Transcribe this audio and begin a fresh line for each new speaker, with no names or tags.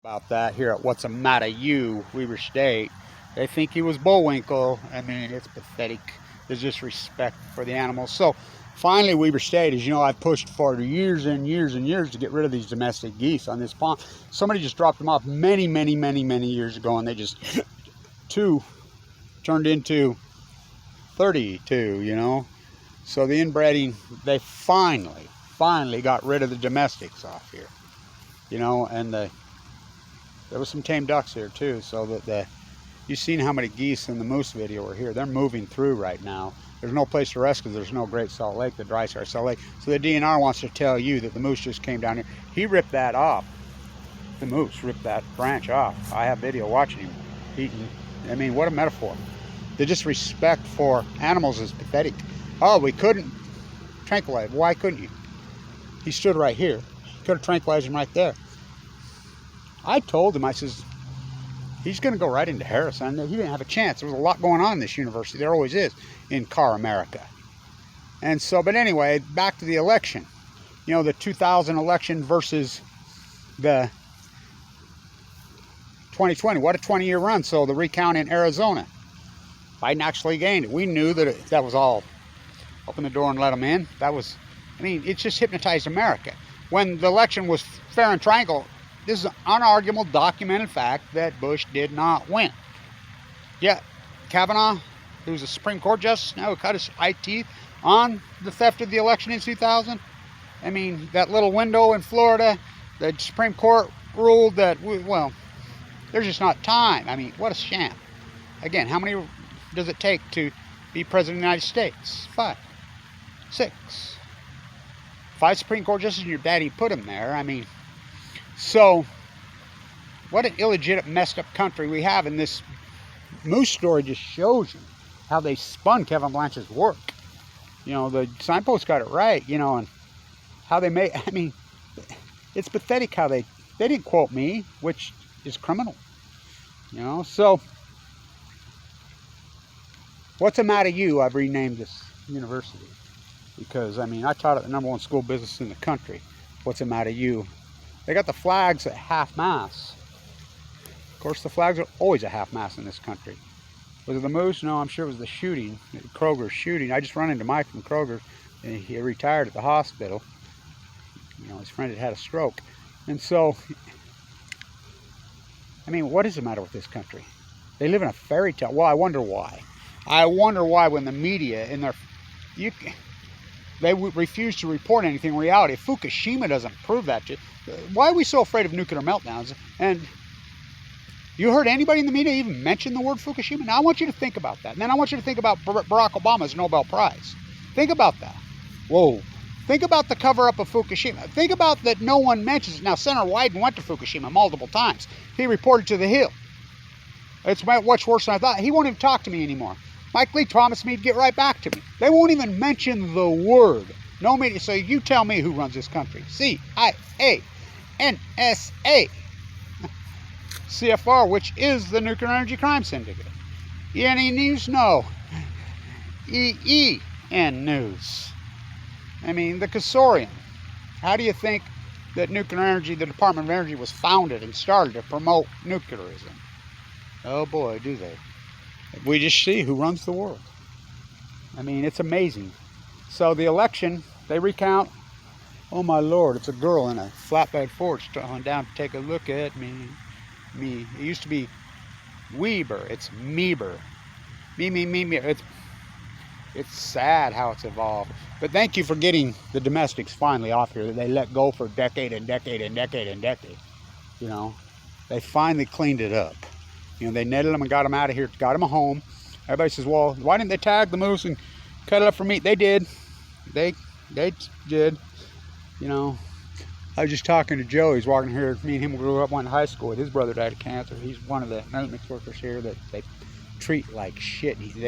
About that here at What's a Matter You, Weber State. They think he was Bullwinkle. I mean, it's pathetic. There's just respect for the animals. So finally, Weber State, as you know, I've pushed for years and years and years to get rid of these domestic geese on this pond. Somebody just dropped them off many years ago, and they just two turned into 32, you know. So the inbreeding, they finally got rid of the domestics off here, you know, and there was some tame ducks here too, so that you've seen how many geese in the moose video are here. They're moving through right now. There's no place to rest because there's no Great Salt Lake, the dry Salt Lake. So the DNR wants to tell you that the moose just came down here. He ripped that off. The moose ripped that branch off. I have video watching him eating. I mean, what a metaphor. The disrespect for animals is pathetic. Oh, we couldn't tranquilize. Why couldn't you? He stood right here. You could have tranquilized him right there. I told him, I says, he's going to go right into Harrison. He didn't have a chance. There was a lot going on in this university. There always is in Car America. And so, but anyway, back to the election. You know, the 2000 election versus the 2020. What a 20-year run. So the recount in Arizona. Biden actually gained it. We knew that that was all. Open the door and let them in. That was, I mean, it's just hypnotized America. When the election was fair and tranquil, this is an unarguable, documented fact that Bush did not win. Yet, Kavanaugh, who's a Supreme Court justice now, who cut his eye teeth on the theft of the election in 2000. I mean, that little window in Florida, the Supreme Court ruled that, well, there's just not time. I mean, what a sham. Again, how many does it take to be president of the United States? 5, 6. 5 Supreme Court justices, and your daddy put him there. I mean, so, what an illegitimate, messed up country we have. And this moose story just shows you how they spun Kevin Blanchard's work. You know, the Signpost got it right, you know, and how they made, I mean, it's pathetic how they didn't quote me, which is criminal. You know, so, What's the Matter You? I've renamed this university. Because, I mean, I taught at the #1 school business in the country. What's the Matter You? They got the flags at half-mast. Of course, the flags are always at half-mast in this country. Was it the moose? No, I'm sure it was the shooting, Kroger's shooting. I just run into Mike from Kroger, and he retired at the hospital. You know, his friend had a stroke. And so, I mean, what is the matter with this country? They live in a fairy tale. Well, I wonder why. I wonder why when the media, in their... they refuse to report anything in reality. If Fukushima doesn't prove that to you, why are we so afraid of nuclear meltdowns? And you heard anybody in the media even mention the word Fukushima? Now I want you to think about that. And then I want you to think about Barack Obama's Nobel Prize. Think about that. Whoa. Think about the cover-up of Fukushima. Think about that no one mentions it. Now, Senator Wyden went to Fukushima multiple times. He reported to the Hill. It's much worse than I thought. He won't even talk to me anymore. Mike Lee promised me to get right back to me. They won't even mention the word. No media. So you tell me who runs this country. CIA, NSA, CFR, which is the Nuclear Energy Crime Syndicate. ENE News? No. EEN News. I mean, the consortium. How do you think that nuclear energy, the Department of Energy, was founded and started to promote nuclearism? Oh boy, do they. We just see who runs the world. I mean, it's amazing. So the election, they recount. Oh my Lord, it's a girl in a flatbed Ford going down to take a look at me. Me. It used to be Weber. It's Meber. Me. It's sad how it's evolved. But thank you for getting the domestics finally off here that they let go for decade. You know, they finally cleaned it up. You know, they netted them and got them out of here, got them a home. Everybody says, well, why didn't they tag the moose and cut it up for meat? They did. They did. You know, I was just talking to Joe. He's walking here. Me and him grew up, went to high school. His brother died of cancer. He's one of the maintenance workers here that they treat like shit. They